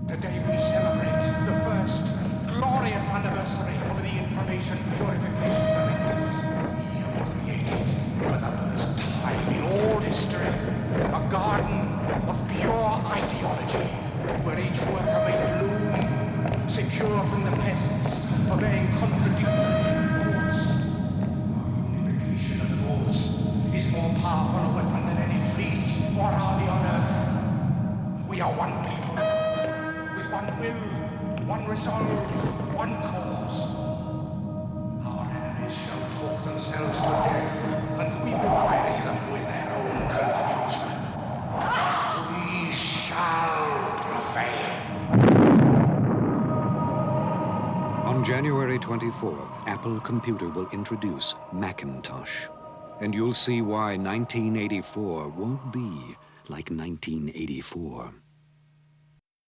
Today we celebrate the first glorious anniversary of the Information Purification Directives. We have created, for the first time in all history, a garden of pure ideology, where each worker may bloom, secure from the pests of vain contradictory thoughts. Our unification of thoughts is more powerful a weapon than any fleet or army on earth. We are one people, with one will, one resolve, one cause. Our enemies shall talk themselves to death, and we will bury them with their own confusion. We shall prevail. On January 24th, Apple Computer will introduce Macintosh. And you'll see why 1984 won't be like 1984.